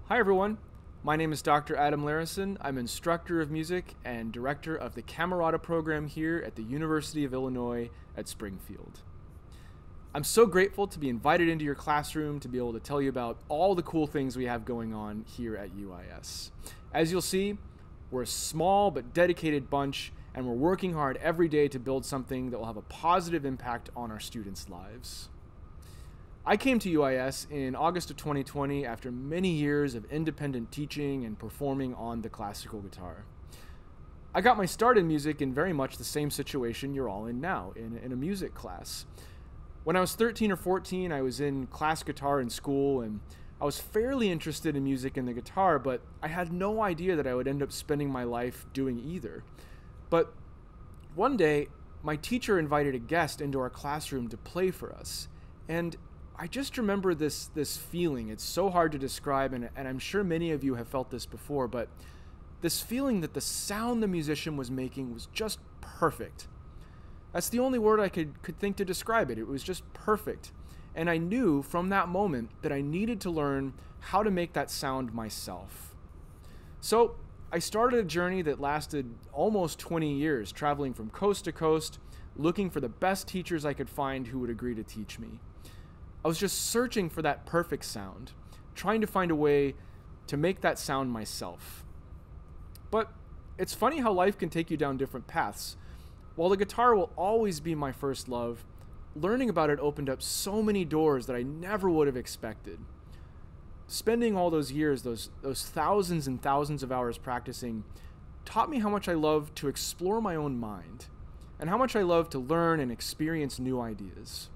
Hi everyone, my name is Dr. Adam Larison. I'm instructor of music and director of the Camerata program here at the University of Illinois at Springfield. I'm so grateful to be invited into your classroom to be able to tell you about all the cool things we have going on here at UIS. As you'll see, we're a small but dedicated bunch, and we're working hard every day to build something that will have a positive impact on our students' lives. I came to UIS in August of 2020 after many years of independent teaching and performing on the classical guitar. I got my start in music in very much the same situation you're all in now, in a music class. When I was 13 or 14, I was in class guitar in school, and I was fairly interested in music and the guitar, but I had no idea that I would end up spending my life doing either. But one day, my teacher invited a guest into our classroom to play for us, and I just remember this feeling. It's so hard to describe, and I'm sure many of you have felt this before, but this feeling that the sound the musician was making was just perfect. That's the only word I could think to describe it. It was just perfect. And I knew from that moment that I needed to learn how to make that sound myself. So I started a journey that lasted almost 20 years, traveling from coast to coast, looking for the best teachers I could find who would agree to teach me. I was just searching for that perfect sound, trying to find a way to make that sound myself. But it's funny how life can take you down different paths. While the guitar will always be my first love, learning about it opened up so many doors that I never would have expected. Spending all those years, those thousands and thousands of hours practicing, taught me how much I love to explore my own mind, and how much I love to learn and experience new ideas.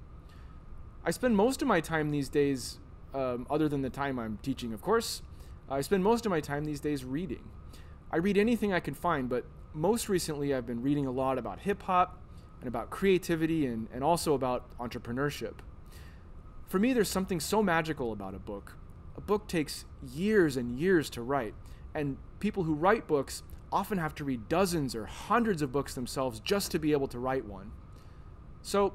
I spend most of my time these days, other than the time I'm teaching, of course, I spend most of my time these days reading. I read anything I can find, but most recently I've been reading a lot about hip-hop and about creativity and also about entrepreneurship. For me, there's something so magical about a book. A book takes years and years to write, and people who write books often have to read dozens or hundreds of books themselves just to be able to write one. So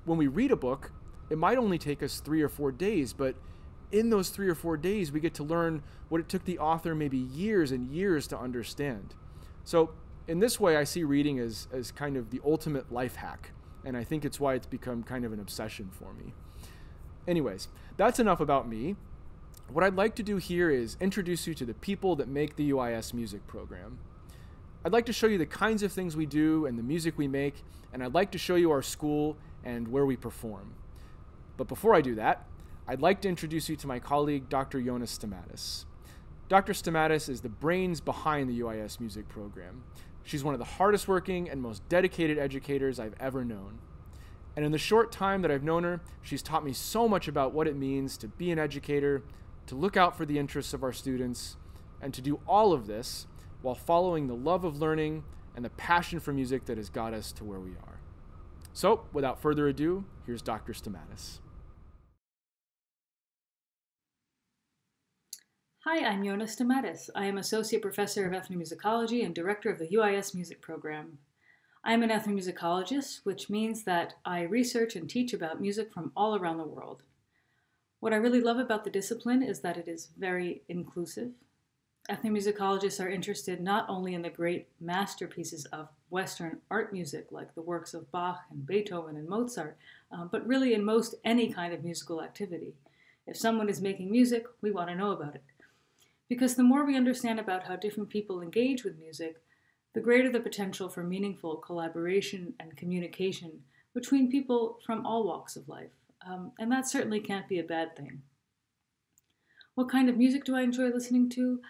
when we read a book, it might only take us 3 or 4 days, but in those 3 or 4 days, we get to learn what it took the author maybe years and years to understand. So in this way, I see reading as kind of the ultimate life hack, and I think it's why it's become kind of an obsession for me. Anyways, that's enough about me. What I'd like to do here is introduce you to the people that make the UIS music program. I'd like to show you the kinds of things we do and the music we make, and I'd like to show you our school and where we perform. But before I do that, I'd like to introduce you to my colleague, Dr. Jonas Stamatis. Dr. Stamatis is the brains behind the UIS music program. She's one of the hardest working and most dedicated educators I've ever known. And in the short time that I've known her, she's taught me so much about what it means to be an educator, to look out for the interests of our students, and to do all of this while following the love of learning and the passion for music that has got us to where we are. So, without further ado, here's Dr. Stamatis. Hi, I'm Jonas Stamatis. I am Associate Professor of Ethnomusicology and Director of the UIS Music Program. I am an ethnomusicologist, which means that I research and teach about music from all around the world. What I really love about the discipline is that it is very inclusive. Ethnomusicologists are interested not only in the great masterpieces of Western art music, like the works of Bach and Beethoven and Mozart, but really in most any kind of musical activity. If someone is making music, we want to know about it. Because the more we understand about how different people engage with music, the greater the potential for meaningful collaboration and communication between people from all walks of life. And that certainly can't be a bad thing. What kind of music do I enjoy listening to?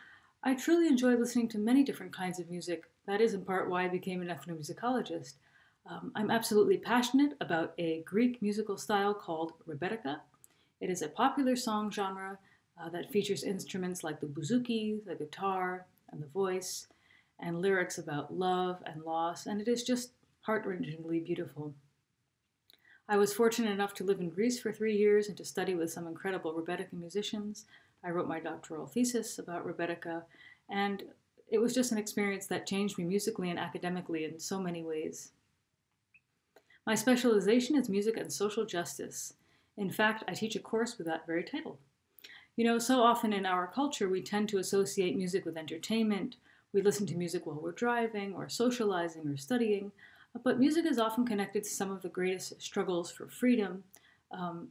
I truly enjoy listening to many different kinds of music. That is in part why I became an ethnomusicologist. I'm absolutely passionate about a Greek musical style called rebetiko. It is a popular song genre that features instruments like the bouzouki, the guitar, and the voice, and lyrics about love and loss, and it is just heart-wrenchingly beautiful. I was fortunate enough to live in Greece for 3 years and to study with some incredible rebetiko musicians. I wrote my doctoral thesis about rebetiko, and it was just an experience that changed me musically and academically in so many ways. My specialization is music and social justice. In fact, I teach a course with that very title. So often in our culture, we tend to associate music with entertainment. We listen to music while we're driving or socializing or studying, but music is often connected to some of the greatest struggles for freedom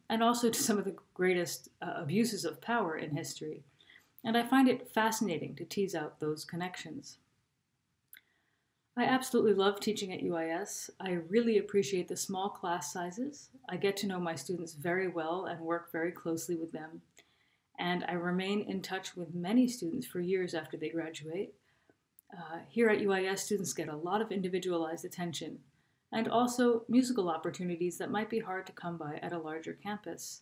and also to some of the greatest abuses of power in history. And I find it fascinating to tease out those connections. I absolutely love teaching at UIS. I really appreciate the small class sizes. I get to know my students very well and work very closely with them. And I remain in touch with many students for years after they graduate. Here at UIS, students get a lot of individualized attention and also musical opportunities that might be hard to come by at a larger campus.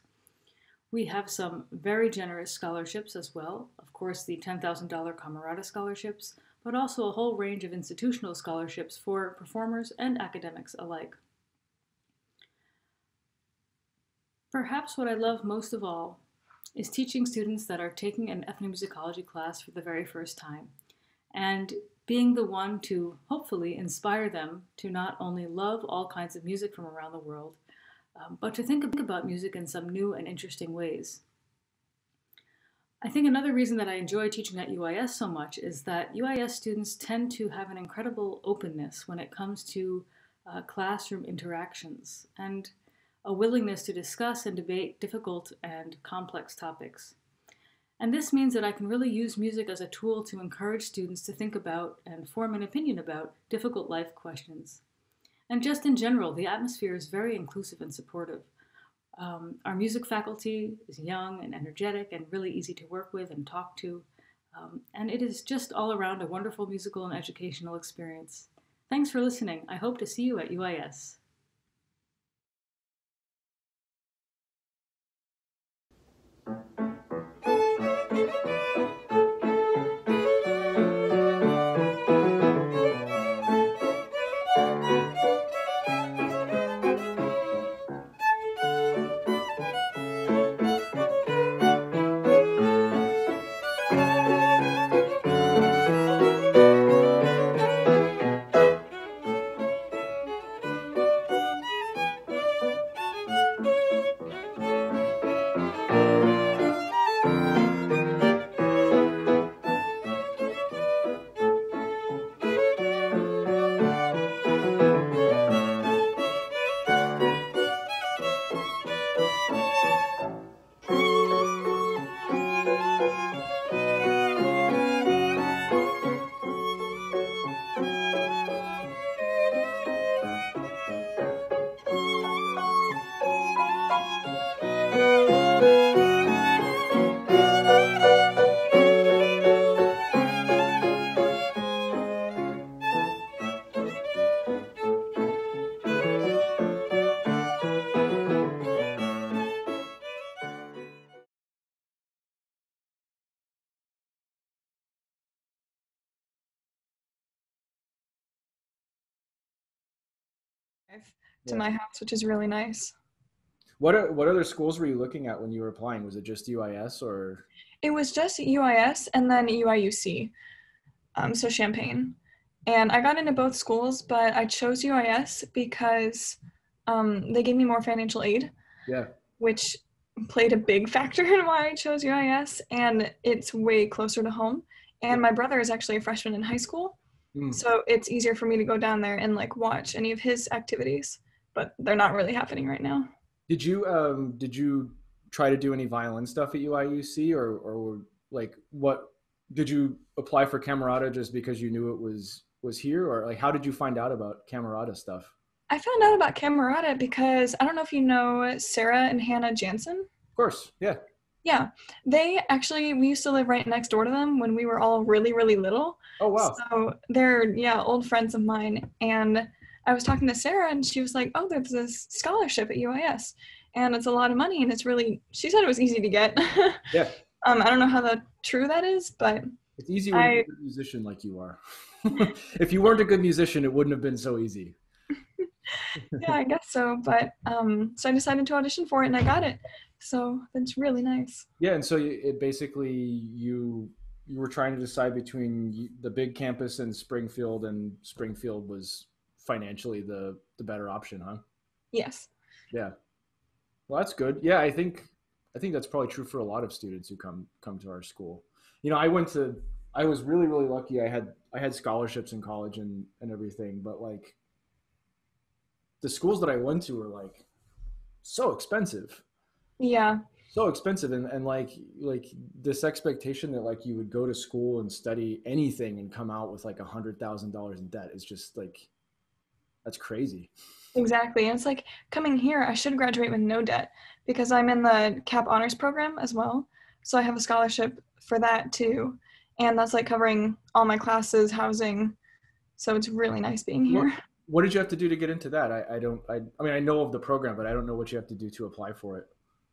We have some very generous scholarships as well. Of course, the $10,000 Camerata scholarships, but also a whole range of institutional scholarships for performers and academics alike. Perhaps what I love most of all is teaching students that are taking an ethnomusicology class for the very first time, and being the one to hopefully inspire them to not only love all kinds of music from around the world, but to think about music in some new and interesting ways. I think another reason that I enjoy teaching at UIS so much is that UIS students tend to have an incredible openness when it comes to classroom interactions and a willingness to discuss and debate difficult and complex topics. And this means that I can really use music as a tool to encourage students to think about and form an opinion about difficult life questions. And just in general, the atmosphere is very inclusive and supportive. Our music faculty is young and energetic and really easy to work with and talk to. And it is just all around a wonderful musical and educational experience. Thanks for listening. I hope to see you at UIS. To my house, which is really nice. What other schools were you looking at when you were applying? Was it just UIS or? It was just UIS and then UIUC, so Champaign. And I got into both schools, but I chose UIS because they gave me more financial aid, Yeah. which played a big factor in why I chose UIS, and it's way closer to home. And my brother is actually a freshman in high school, so it's easier for me to go down there and like watch any of his activities, but they're not really happening right now. Did you try to do any violin stuff at UIUC or like what did you apply for Camerata just because you knew it was here, or like how did you find out about Camerata stuff? I found out about Camerata because I don't know if you know Sarah and Hannah Jansen. Of course, yeah. Yeah, we used to live right next door to them when we were all really, really little. Oh, wow. So they're, old friends of mine. And I was talking to Sarah and she was like, oh, there's this scholarship at UIS and it's a lot of money and it's really, she said it was easy to get. Yeah. I don't know how true that is, but it's easy when you're a good musician like you are. If you weren't a good musician, it wouldn't have been so easy. Yeah, I guess so. But so I decided to audition for it and I got it. So that's really nice. Yeah, and so it basically you were trying to decide between the big campus and Springfield was financially the better option, huh? Yes. Yeah. Well, that's good. Yeah, I think I think that's probably true for a lot of students who come to our school. You know, I was really, really lucky. I had scholarships in college and everything, but like the schools that I went to were like so expensive. Yeah. So expensive, and like this expectation that like you would go to school and study anything and come out with like $100,000 in debt is just like, that's crazy. Exactly. And it's like coming here, I should graduate with no debt because I'm in the CAP honors program as well. So I have a scholarship for that too. And that's like covering all my classes, housing. So it's really nice being here. What did you have to do to get into that? I mean, I know of the program, but I don't know what you have to do to apply for it.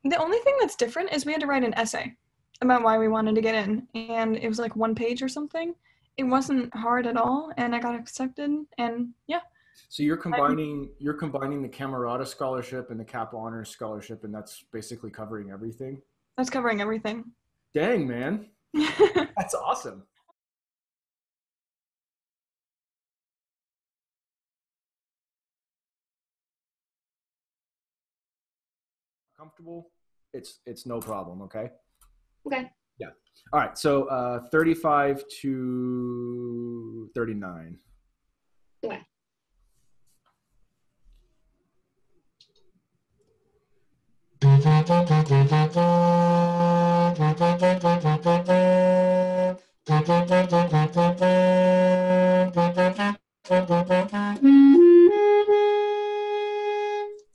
The only thing that's different is we had to write an essay about why we wanted to get in. And it was like 1 page or something. It wasn't hard at all. And I got accepted. And yeah. So you're combining the Camerata scholarship and the CAP honors scholarship, and that's basically covering everything. That's covering everything. Dang, man. That's awesome. Comfortable? It's no problem, okay? Okay. Yeah. All right. So 35 to 39. Okay.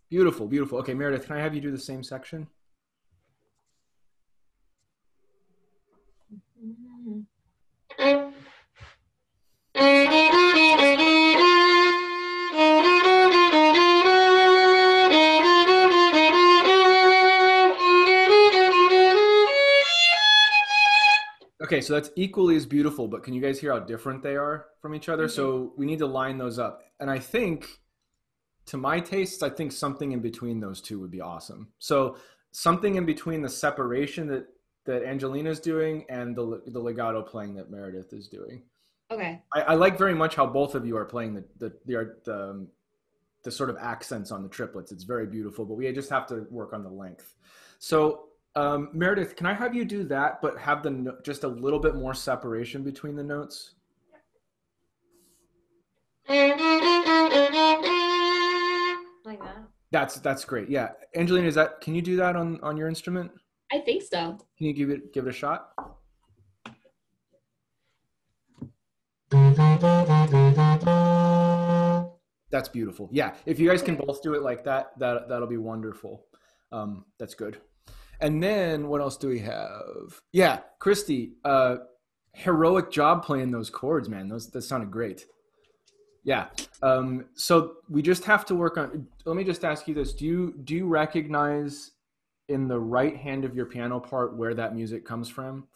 Beautiful, beautiful. Okay, Meredith, can I have you do the same section? Okay, so that's equally as beautiful, but can you guys hear how different they are from each other? So we need to line those up. And I think, to my tastes, I think something in between those two would be awesome. So something in between the separation that Angelina's doing and the legato playing that Meredith is doing. Okay. I like very much how both of you are playing the sort of accents on the triplets. It's very beautiful, but we just have to work on the length. So Meredith, can I have you do that, but have just a little bit more separation between the notes? Like that? That's great. Yeah, Angelina, can you do that on your instrument? I think so. Can you give it a shot? That's beautiful. Yeah, if you guys can both do it like that'll be wonderful. That's good. And then what else do we have? Yeah, Christy, heroic job playing those chords, man. That sounded great. Yeah. So we just have to work on. Let me just ask you this: Do you recognize in the right hand of your piano part where that music comes from?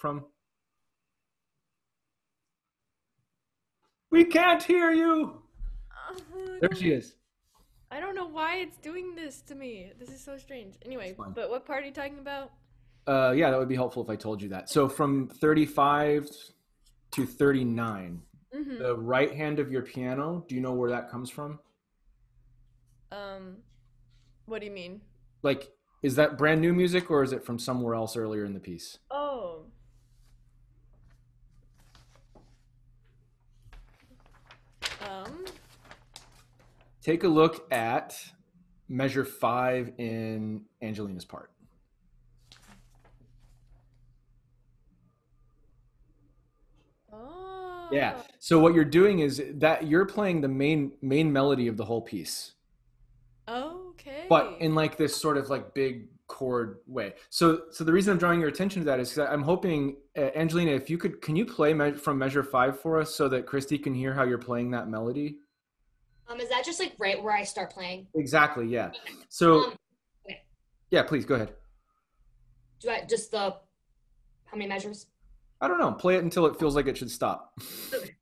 We can't hear you. There she is. I don't know why it's doing this to me. This is so strange. Anyway, but what part are you talking about? Yeah, that would be helpful if I told you that. So from 35 to 39, the right hand of your piano, do you know where that comes from? What do you mean? Like, is that brand new music or is it from somewhere else earlier in the piece? Oh. Take a look at measure 5 in Angelina's part. Oh. Yeah. So what you're doing is that you're playing the main melody of the whole piece. Okay. But in like this sort of like big chord way. So the reason I'm drawing your attention to that is because I'm hoping, Angelina, if you can you play from measure 5 for us so that Christy can hear how you're playing that melody? Is that just like right where I start playing? Exactly, yeah. So, okay. Yeah, please go ahead. Do I just how many measures? I don't know. Play it until it feels like it should stop. Okay.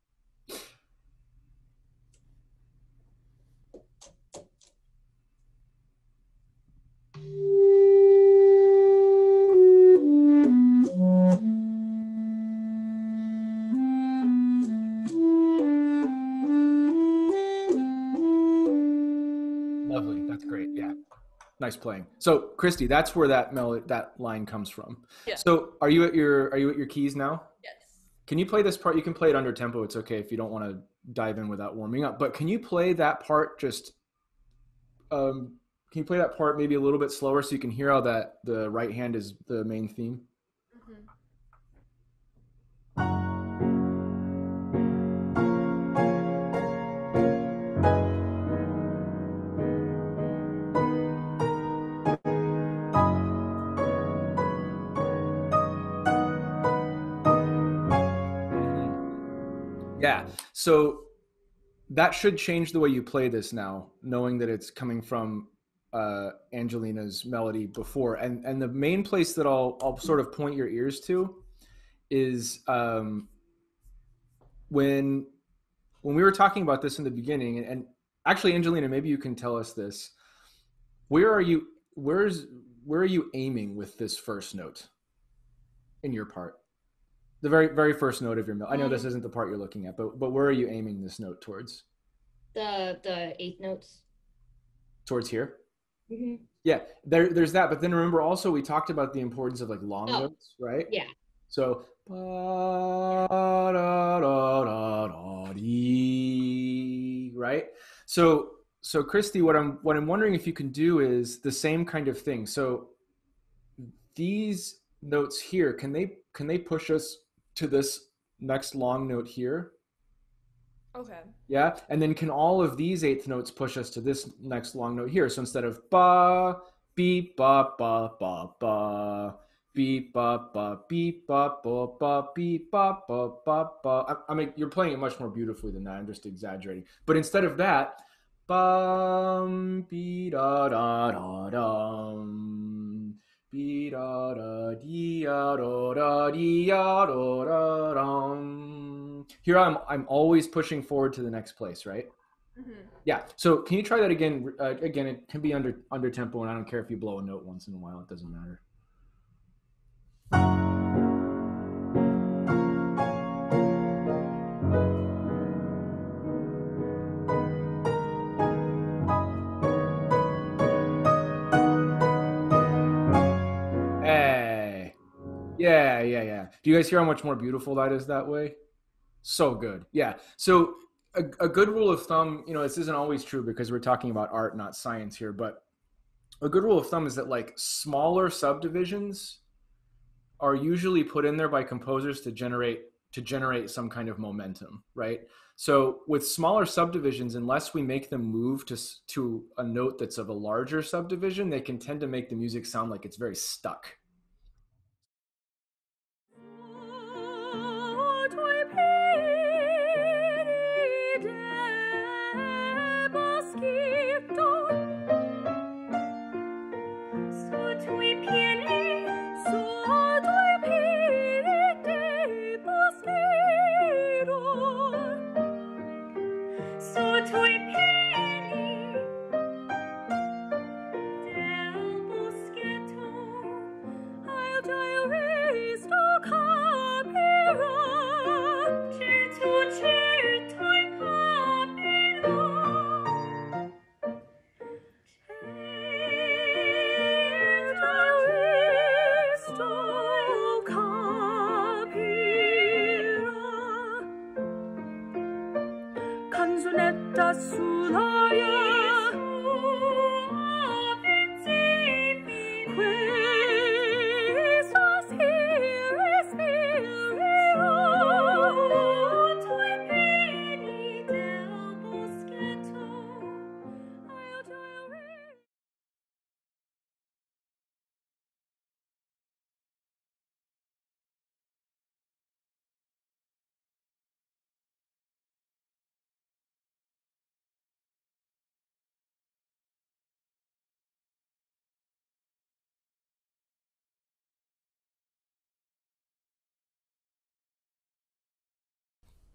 Lovely. That's great. Yeah. Nice playing. So, Christy, that's where that line comes from. Yeah. So, are you at your keys now? Yes. Can you play this part? You can play it under tempo. It's okay if you don't want to dive in without warming up. But can you play that part just? Can you play that part maybe a little bit slower so you can hear how the right hand is the main theme? Yeah, so that should change the way you play this now, knowing that it's coming from Angelina's melody before. And the main place that I'll sort of point your ears to is when we were talking about this in the beginning, and actually, Angelina, maybe you can tell us this. Where are you aiming with this first note in your part? The very first note of your melody. I know this isn't the part you're looking at, but where are you aiming this note towards? The eighth notes. Towards here? Mm-hmm. Yeah, there's that. But then remember also we talked about the importance of like long notes, right? Yeah. So right? So Christy, what I'm wondering if you can do is the same kind of thing. So these notes here, can they push us to this next long note here? Okay. Yeah, and then can all of these eighth notes push us to this next long note here? So instead of ba, beep, ba, ba, ba, ba, beep, ba, ba, beep, ba, ba, ba, beep, ba, ba, ba, ba. I mean, you're playing it much more beautifully than that. I'm just exaggerating. But instead of that, bum, be da da da dum. Be da da dee da da dee da da dum. Here I'm always pushing forward to the next place, right? Mm-hmm. Yeah. So can you try that again? Again, it can be under tempo, and I don't care if you blow a note once in a while. It doesn't matter. Hey. Yeah. Do you guys hear how much more beautiful that is that way? So good. Yeah. So a good rule of thumb, this isn't always true because we're talking about art, not science here, but a good rule of thumb is that like smaller subdivisions are usually put in there by composers to generate some kind of momentum, right? So with smaller subdivisions, unless we make them move to a note that's of a larger subdivision, they can tend to make the music sound like it's very stuck.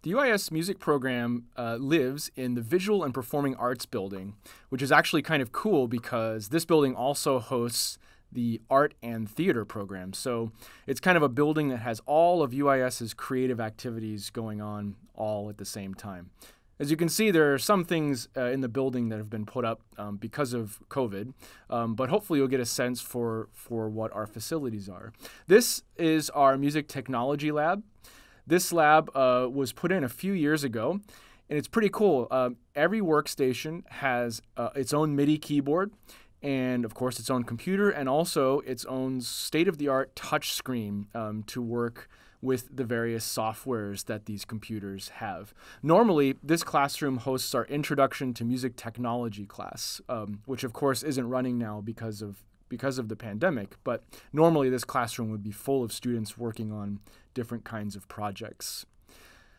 The UIS music program lives in the Visual and Performing Arts building, which is actually kind of cool because this building also hosts the art and theater program. So it's kind of a building that has all of UIS's creative activities going on all at the same time. As you can see, there are some things in the building that have been put up because of COVID, but hopefully you'll get a sense for what our facilities are. This is our music technology lab. This lab was put in a few years ago, and it's pretty cool. Every workstation has its own MIDI keyboard, and of course its own computer, and also its own state-of-the-art touch screen to work with the various softwares that these computers have. Normally, this classroom hosts our Introduction to Music Technology class, which of course isn't running now because of the pandemic, but normally this classroom would be full of students working on different kinds of projects.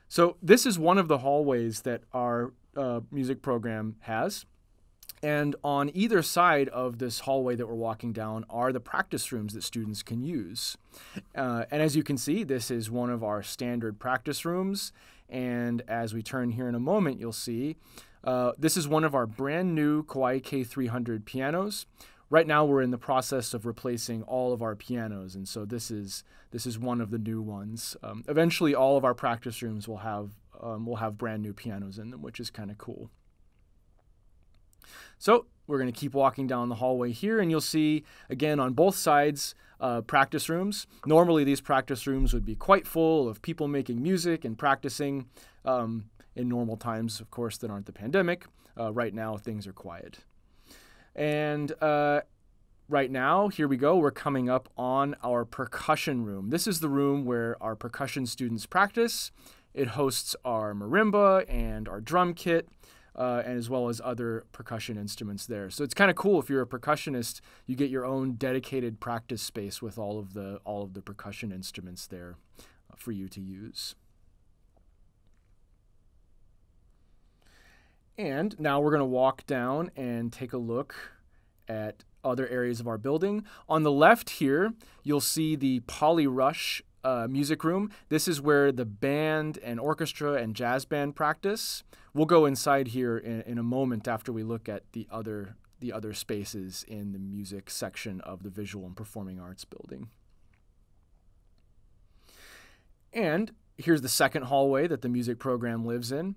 So this is one of the hallways that our music program has. And on either side of this hallway that we're walking down are the practice rooms that students can use. And as you can see, this is one of our standard practice rooms. And as we turn here in a moment, you'll see this is one of our brand new Kawai K300 pianos. Right now, we're in the process of replacing all of our pianos, and so this is one of the new ones. Eventually, all of our practice rooms will have brand new pianos in them, which is kind of cool. So we're going to keep walking down the hallway here, and you'll see, again, on both sides, practice rooms. Normally, these practice rooms would be quite full of people making music and practicing in normal times, of course, that aren't the pandemic. Right now, things are quiet. And right now, here we go, we're coming up on our percussion room. This is the room where our percussion students practice. It hosts our marimba and our drum kit, and as well as other percussion instruments there. So it's kind of cool. If you're a percussionist, you get your own dedicated practice space with all of the percussion instruments there for you to use. And now we're going to walk down and take a look at other areas of our building. On the left here, you'll see the Polyrush music room. This is where the band and orchestra and jazz band practice. We'll go inside here in a moment after we look at the other spaces in the music section of the Visual and Performing Arts building. And here's the second hallway that the music program lives in.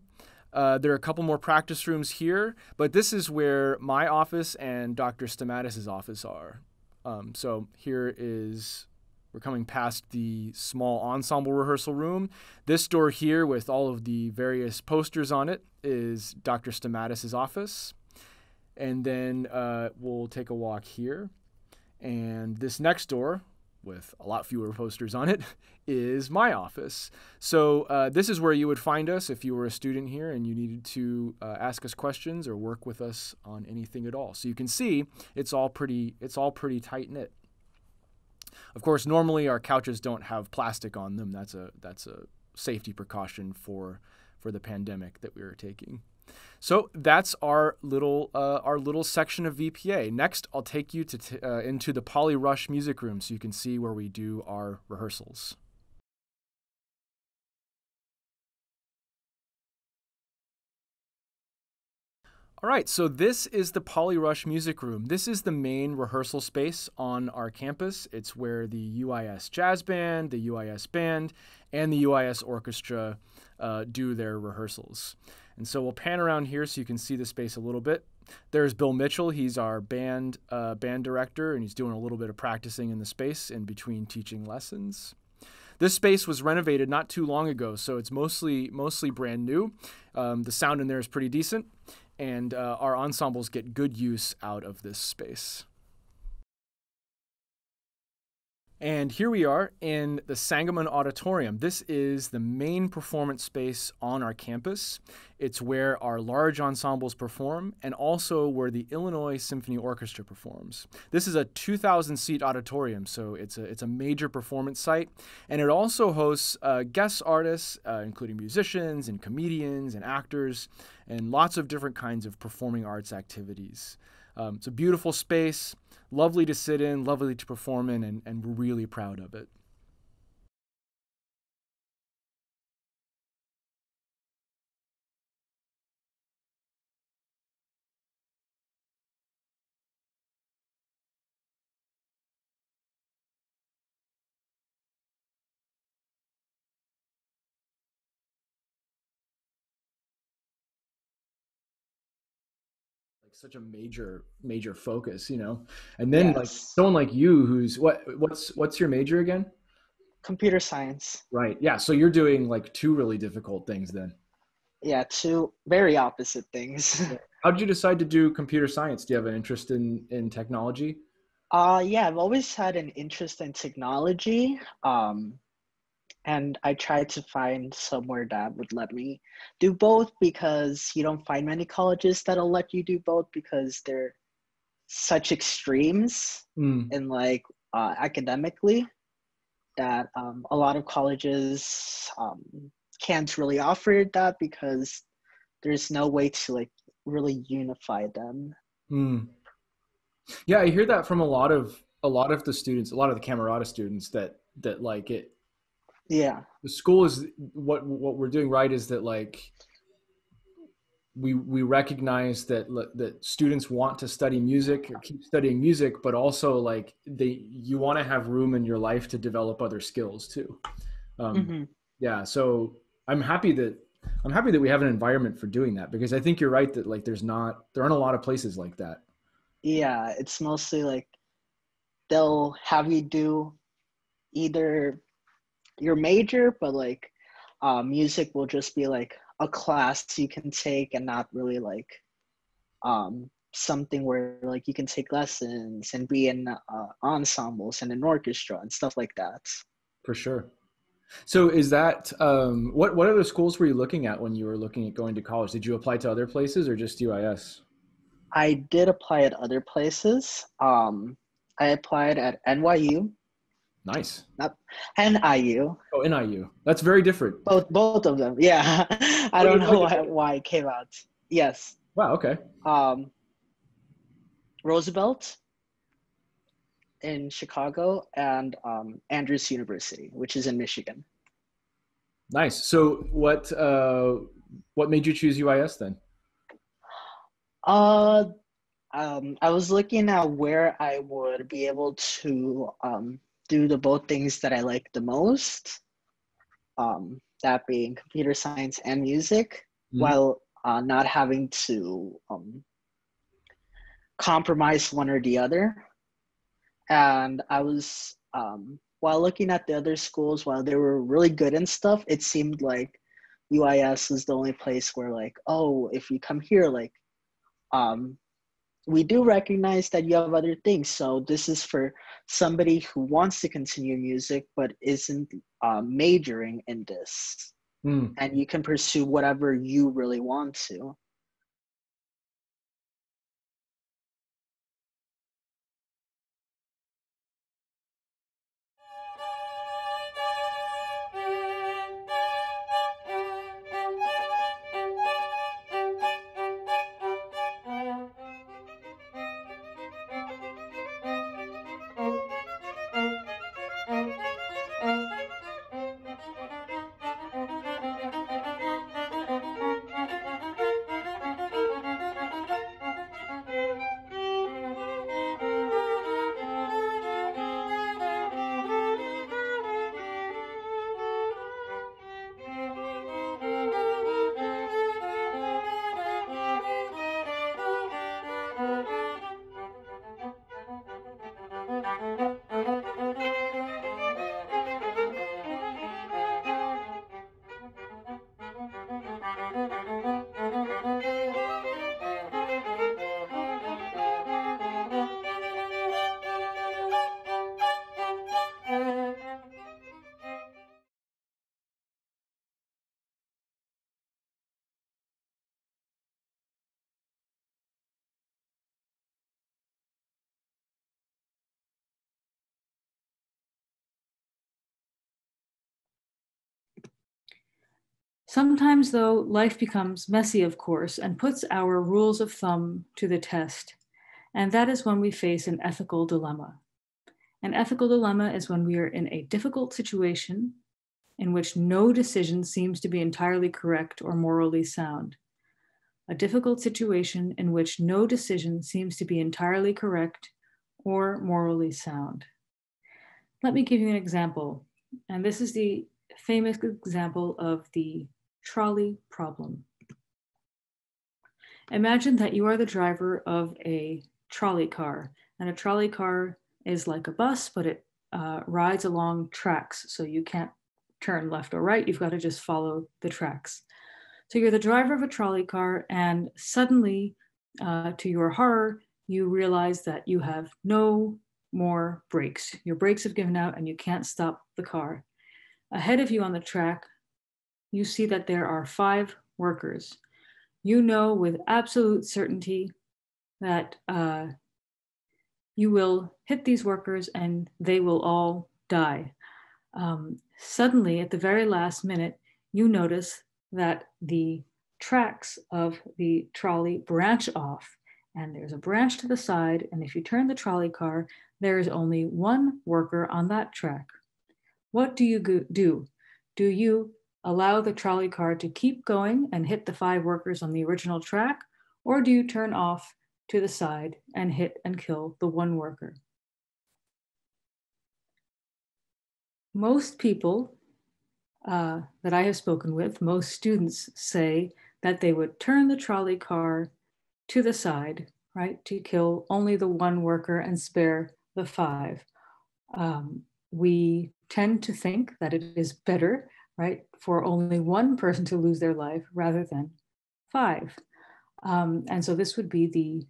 There are a couple more practice rooms here, but this is where my office and Dr. Stamatis' office are. So here we're coming past the small ensemble rehearsal room. This door here with all of the various posters on it is Dr. Stamatis' office. And then we'll take a walk here. And this next door, with a lot fewer posters on it, is my office. So this is where you would find us if you were a student here and you needed to ask us questions or work with us on anything at all. So you can see it's all pretty tight knit. Of course, normally our couches don't have plastic on them. That's a safety precaution for the pandemic that we were taking. So that's our little section of VPA. Next, I'll take you into the Polyrush music room so you can see where we do our rehearsals. All right, so this is the Polyrush music room. This is the main rehearsal space on our campus. It's where the UIS Jazz Band, the UIS Band, and the UIS Orchestra do their rehearsals. And so we'll pan around here so you can see the space a little bit. There's Bill Mitchell. He's our band director, and he's doing a little bit of practicing in the space in between teaching lessons. This space was renovated not too long ago, so it's mostly brand new. The sound in there is pretty decent, and our ensembles get good use out of this space. And here we are in the Sangamon Auditorium. This is the main performance space on our campus. It's where our large ensembles perform and also where the Illinois Symphony Orchestra performs. This is a 2,000-seat auditorium, so it's a major performance site. And it also hosts guest artists, including musicians and comedians and actors, and lots of different kinds of performing arts activities. It's a beautiful space. Lovely to sit in, lovely to perform in, and we're really proud of it. like such a major focus, you know. And then like Yes. someone like you who's what's your major again? Computer science. Right. Yeah. So you're doing like two really difficult things then. Yeah, two very opposite things. Yeah. How did you decide to do computer science? Do you have an interest in technology? Yeah, I've always had an interest in technology. And I tried to find somewhere that would let me do both, because you don't find many colleges that'll let you do both, because they're such extremes in like academically, that a lot of colleges can't really offer that, because there's no way to like really unify them. Yeah, I hear that from a lot of the students, a lot of the Camerata students, that like it. Yeah. The school is what we're doing right is that like we recognize that students want to study music or keep studying music, but also like you want to have room in your life to develop other skills too. Yeah, so I'm happy that we have an environment for doing that, because I think you're right that like there aren't a lot of places like that. Yeah, it's mostly like they'll have you do either your major, but like music will just be like a class you can take, and not really like something where like you can take lessons and be in ensembles and an orchestra and stuff like that. For sure. So is that what other schools were you looking at when you were looking at going to college? Did you apply to other places or just UIS? I did apply at other places. I applied at NYU. Nice. Not NIU. Oh, NIU. That's very different. Both of them. Yeah. I don't know why it came out. Yes. Wow. Okay. Roosevelt in Chicago, and Andrews University, which is in Michigan. Nice. So what made you choose UIS then? I was looking at where I would be able to do the both things that I like the most, that being computer science and music, while not having to compromise one or the other. And I was, while looking at the other schools, while they were really good and stuff, it seemed like UIS was the only place where like, oh, if you come here, like, we do recognize that you have other things. So this is for somebody who wants to continue music, but isn't majoring in this. And you can pursue whatever you really want to. Sometimes, though, life becomes messy, of course, and puts our rules of thumb to the test. And that is when we face an ethical dilemma. An ethical dilemma is when we are in a difficult situation in which no decision seems to be entirely correct or morally sound. A difficult situation in which no decision seems to be entirely correct or morally sound. Let me give you an example. And this is the famous example of the trolley problem. Imagine that you are the driver of a trolley car, and a trolley car is like a bus, but it rides along tracks, so you can't turn left or right. You've got to just follow the tracks. So you're the driver of a trolley car, and suddenly, to your horror, you realize that you have no more brakes. Your brakes have given out and you can't stop the car. Ahead of you on the track, you see that there are 5 workers. You know with absolute certainty that you will hit these workers and they will all die. Suddenly, at the very last minute, you notice that the tracks of the trolley branch off, and there's a branch to the side, and if you turn the trolley car, there is only 1 worker on that track. What do you do? Do you allow the trolley car to keep going and hit the 5 workers on the original track, or do you turn off to the side and hit and kill the 1 worker? Most people that I have spoken with, most students say that they would turn the trolley car to the side, right, to kill only the 1 worker and spare the 5. We tend to think that it is better, right, for only 1 person to lose their life rather than 5. And so this would be the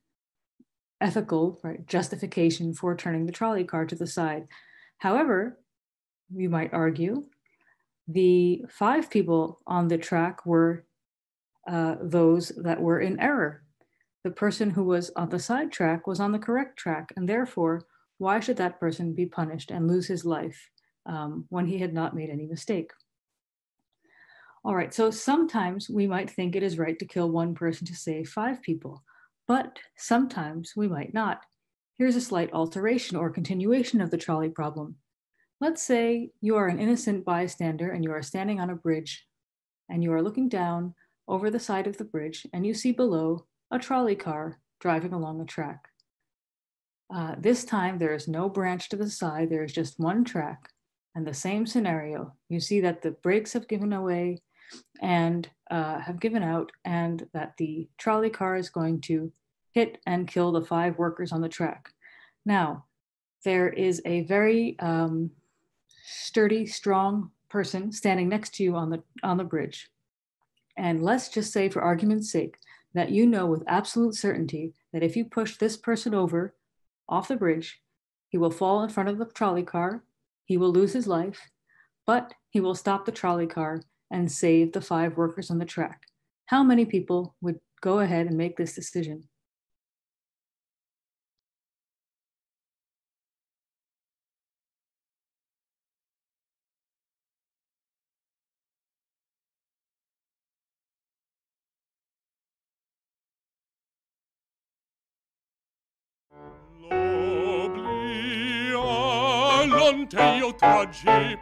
ethical, right, justification for turning the trolley car to the side. However, you might argue, the 5 people on the track were those that were in error. The person who was on the side track was on the correct track, and therefore, why should that person be punished and lose his life when he had not made any mistake? All right, so sometimes we might think it is right to kill 1 person to save 5 people, but sometimes we might not. Here's a slight alteration or continuation of the trolley problem. Let's say you are an innocent bystander and you are standing on a bridge and you are looking down over the side of the bridge and you see below a trolley car driving along the track. This time there is no branch to the side, there is just 1 track, and the same scenario. You see that the brakes have given away and have given out, and that the trolley car is going to hit and kill the 5 workers on the track. Now, there is a very sturdy, strong person standing next to you on the bridge. And let's just say, for argument's sake, that you know with absolute certainty that if you push this person over off the bridge, he will fall in front of the trolley car, he will lose his life, but he will stop the trolley car and save the 5 workers on the track. How many people would go ahead and make this decision? L'oblio io traggi,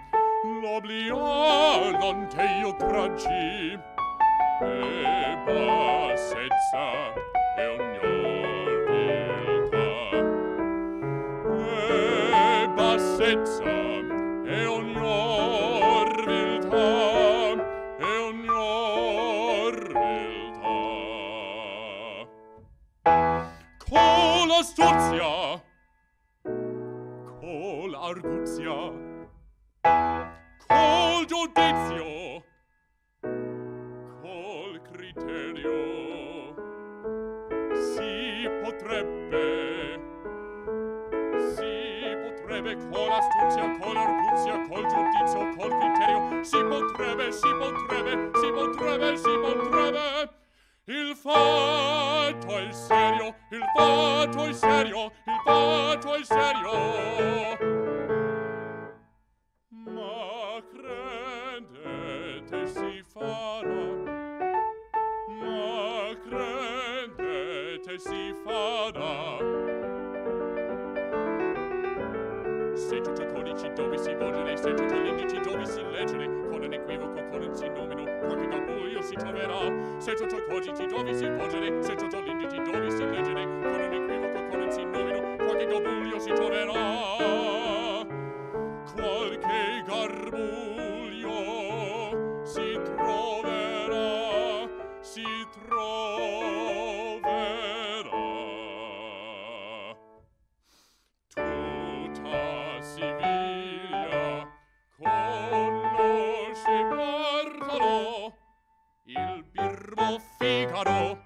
l'oblio io traggi, e bassezza e ognor viltà, e bassezza e ognor viltà, e ognor viltà. Con l'astuzia, col arguzia, col giudizio, col criterio, si potrebbe con l'astuzia, col arguzia, col giudizio, col criterio, si potrebbe, il fatto è serio, il fatto è serio, il fatto è serio. Ma credete si farà, ma credete si farà. Se tutti i codici dove si volgere, se tutti gli indici dove si leggere, con un equivoco, con un sinnomino, qualche gabuglio si troverà. Se tutti i codici dove si volgere, se tutti gli indici dove si leggere, con un equivoco, con un sinnomino, qualche gabuglio si troverà. Qualche garbuglio si troverà, si troverà. birbo Figaro.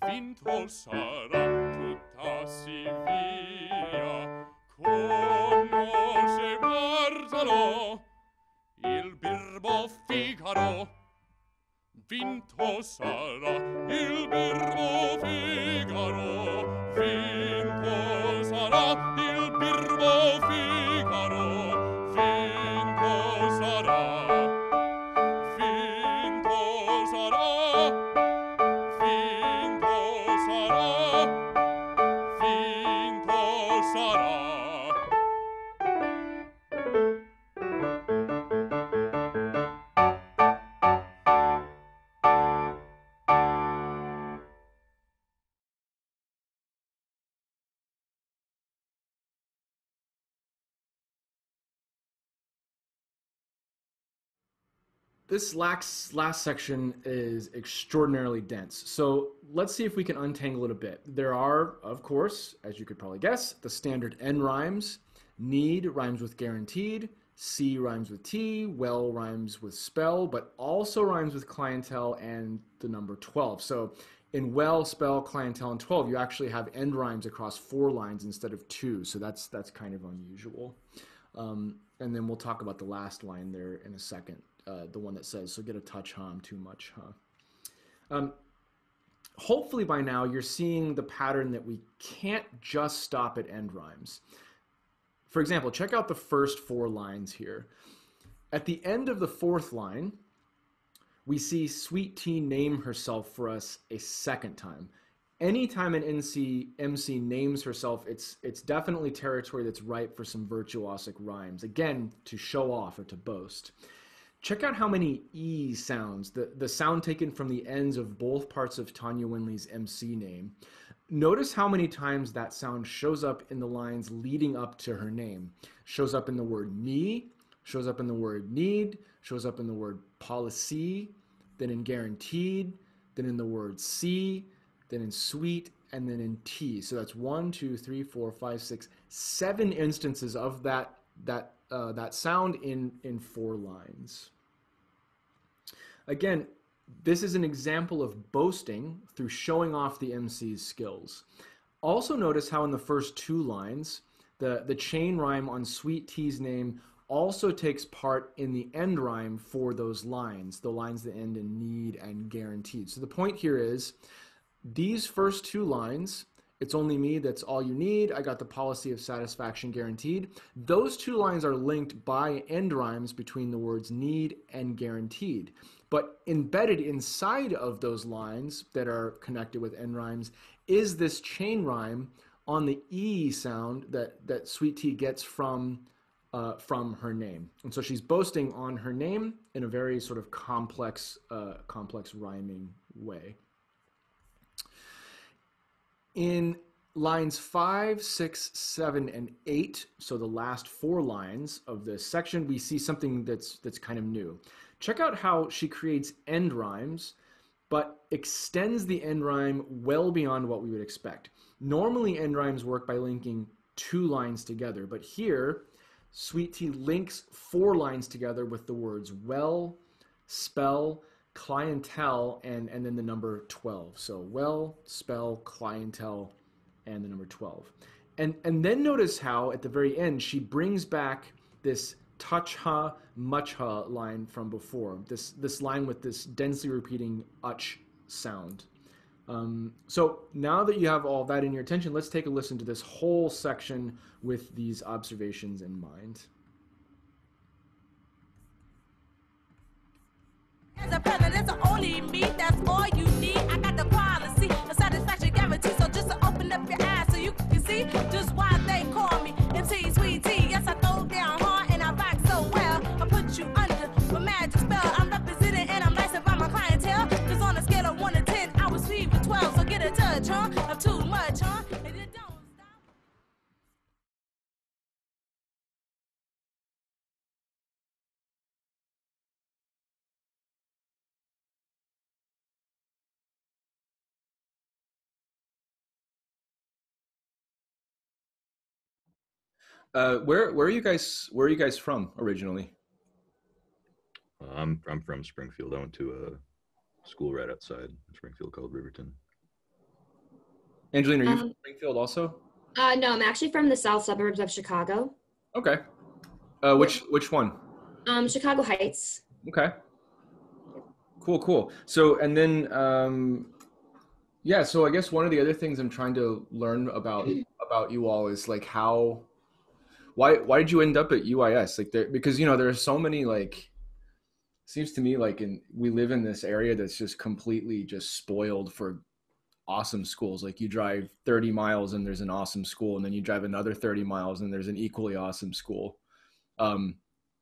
Vinto sarà tutta Siviglia, conosce guardalo, il birbo Figaro. Vinto sarà il birbo Figaro, vinto sarà il birbo Figaro, vinto sarà, vinto sarà, vinto sarà, vinto sarà. This last section is extraordinarily dense. So let's see if we can untangle it a bit. There are, of course, as you could probably guess, the standard N rhymes. Need rhymes with guaranteed. C rhymes with T. Well rhymes with spell, but also rhymes with clientele and the number 12. So in well, spell, clientele, and 12, you actually have end rhymes across 4 lines instead of 2. So that's kind of unusual. And then we'll talk about the last line there in a second. The one that says, so get a touch, huh? I'm too much, huh? Hopefully by now you're seeing the pattern that we can't just stop at end rhymes. For example, check out the first 4 lines here. At the end of the 4th line, we see Sweet Tea name herself for us a second time. Anytime an MC names herself, it's definitely territory that's ripe for some virtuosic rhymes, again, to show off or to boast. Check out how many E sounds, the sound taken from the ends of both parts of Tanya Winley's MC name. Notice how many times that sound shows up in the lines leading up to her name. Shows up in the word me, shows up in the word need, shows up in the word policy, then in guaranteed, then in the word C, then in sweet, and then in T. So that's 1, 2, 3, 4, 5, 6, 7 instances of that sound in 4 lines. Again, this is an example of boasting through showing off the MC's skills. Also notice how in the first 2 lines, the chain rhyme on Sweet Tea's name also takes part in the end rhyme for those lines, the lines that end in need and guaranteed. So the point here is, these first 2 lines, it's only me, that's all you need, I got the policy of satisfaction guaranteed. Those 2 lines are linked by end rhymes between the words need and guaranteed. But embedded inside of those lines that are connected with end rhymes is this chain rhyme on the E sound that Sweet Tea gets from her name. And so she's boasting on her name in a very sort of complex rhyming way. In lines 5, 6, 7, and 8, so the last 4 lines of this section, we see something that's kind of new. Check out how she creates end rhymes, but extends the end rhyme well beyond what we would expect. Normally, end rhymes work by linking 2 lines together, but here, Sweet Tea links 4 lines together with the words well, spell, clientele, and then the number 12. So well, spell, clientele, and the number 12. And then notice how at the very end she brings back this touch ha, much ha line from before. This line with this densely repeating uch sound. So now that you have all that in your attention, let's take a listen to this whole section with these observations in mind. As a brother, that's only me, that's all you need. I got the policy, the satisfaction guarantee. So just to open up your eyes so you can see just why they call me MC Sweet Tea. Yes, I throw down hard and I rock so well. I put you under with magic spell. I'm representing and I'm licensed by my clientele. Cause on a scale of 1 to 10, I was sweet with 12. So get a touch, huh? Of too much, huh? And it don't stop. Where are you guys from originally? I'm from Springfield. I went to school right outside Springfield called Riverton. Angeline, are you from Springfield also? No, I'm actually from the south suburbs of Chicago. Okay. Which one? Chicago Heights. Okay. Cool. So, and then, yeah, so I guess one of the other things I'm trying to learn about you all is like why did you end up at UIS? Like because, there are so many, like, seems to me like we live in this area that's just completely just spoiled for awesome schools. Like you drive 30 miles and there's an awesome school, and then you drive another 30 miles and there's an equally awesome school. And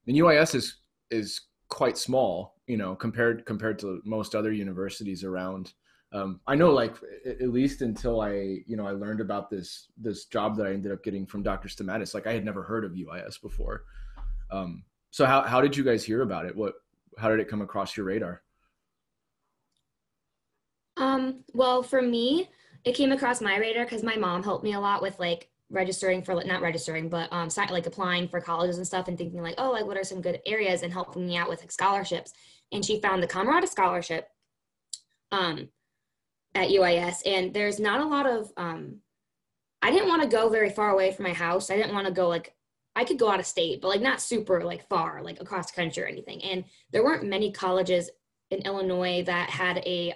UIS is quite small, compared to most other universities around. I know, like, at least until I learned about this job that I ended up getting from Dr. Stamatis, like I had never heard of UIS before. So how did you guys hear about it? How did it come across your radar? Well, for me, it came across my radar because my mom helped me a lot with like registering for, not registering, but like applying for colleges and stuff, and thinking like, oh, like what are some good areas, and helping me out with like scholarships. And she found the Camerata Scholarship at UIS, and there's not a lot of I didn't want to go very far away from my house. I didn't want to go, like, I could go out of state, but like not super like far, like across the country or anything. And there weren't many colleges in Illinois that had a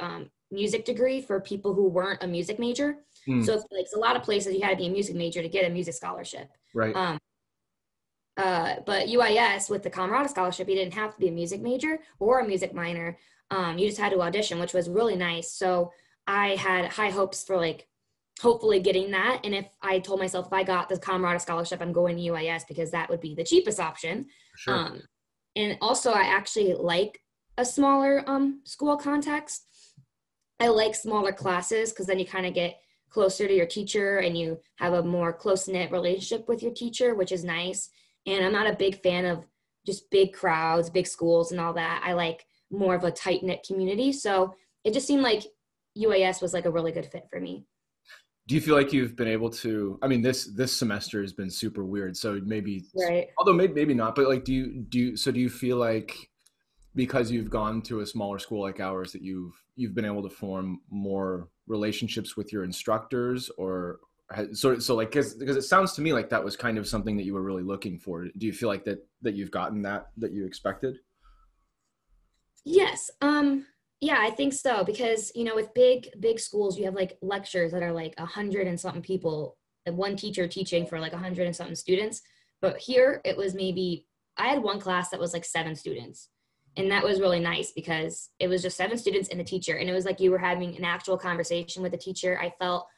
music degree for people who weren't a music major. So it's a lot of places you had to be a music major to get a music scholarship. Right. But UIS with the Camerata Scholarship, you didn't have to be a music major or a music minor. You just had to audition, which was really nice. So I had high hopes for like hopefully getting that. And if I told myself if I got the Camerata Scholarship, I'm going to UIS because that would be the cheapest option. Sure. And also I actually like a smaller school context. I like smaller classes because then you kind of get closer to your teacher and you have a more close-knit relationship with your teacher, which is nice. And I'm not a big fan of just big crowds, big schools and all that. I like more of a tight-knit community. So it just seemed like UAS was like a really good fit for me. Do you feel like you've been able to, I mean, this semester has been super weird. So maybe, right. Although maybe not, but like, do you feel like because you've gone to a smaller school like ours that you've been able to form more relationships with your instructors, or so like, because it sounds to me like that was kind of something that you were really looking for. Do you feel like that you've gotten that you expected? Yes. Yeah, I think so, because, with big schools, you have like lectures that are like 100 and something people, and one teacher teaching for like 100 and something students. But here it was I had one class that was like 7 students. And that was really nice because it was just 7 students and a teacher. And it was like you were having an actual conversation with the teacher. I felt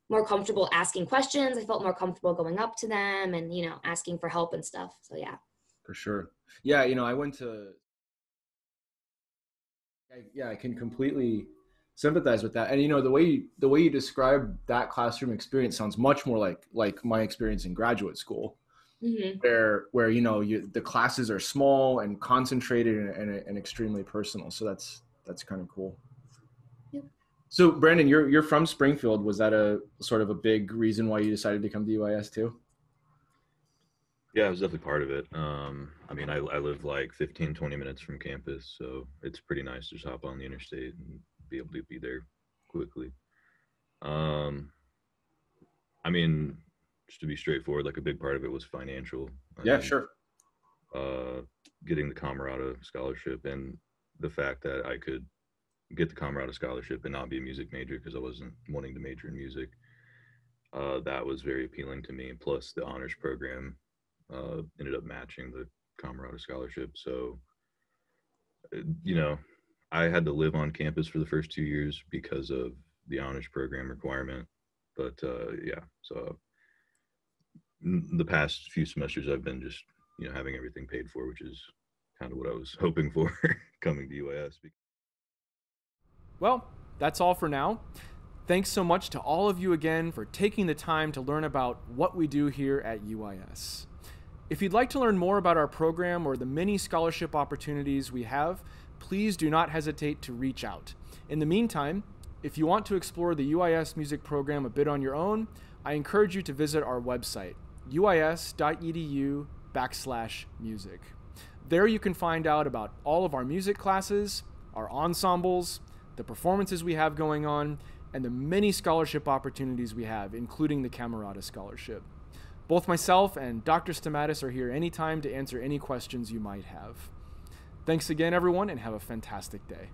more comfortable asking questions. I felt more comfortable going up to them and, asking for help and stuff. So, yeah. For sure. Yeah, I went to... Yeah, I can completely sympathize with that. And, the way you describe that classroom experience sounds much more like my experience in graduate school. Mm-hmm. Where the classes are small and concentrated and extremely personal. So that's kind of cool. Yep. So Brandon, you're from Springfield. Was that a sort of a big reason why you decided to come to UIS too? Yeah, it was definitely part of it. I mean, I live like 15, 20 minutes from campus, so it's pretty nice to just hop on the interstate and be able to be there quickly. I mean, just to be straightforward, like a big part of it was financial. Sure. Getting the Camerata Scholarship and the fact that I could get the Camerata Scholarship and not be a music major because I wasn't wanting to major in music. That was very appealing to me. Plus the honors program ended up matching the Camerata Scholarship. So, I had to live on campus for the first 2 years because of the honors program requirement. But so the past few semesters I've been just, having everything paid for, which is kind of what I was hoping for coming to UIS. Well, that's all for now. Thanks so much to all of you again for taking the time to learn about what we do here at UIS. If you'd like to learn more about our program or the many scholarship opportunities we have, please do not hesitate to reach out. In the meantime, if you want to explore the UIS music program a bit on your own, I encourage you to visit our website, uis.edu/music. There you can find out about all of our music classes, our ensembles, the performances we have going on, and the many scholarship opportunities we have, including the Camerata Scholarship. Both myself and Dr. Stamatis are here anytime to answer any questions you might have. Thanks again, everyone, and have a fantastic day.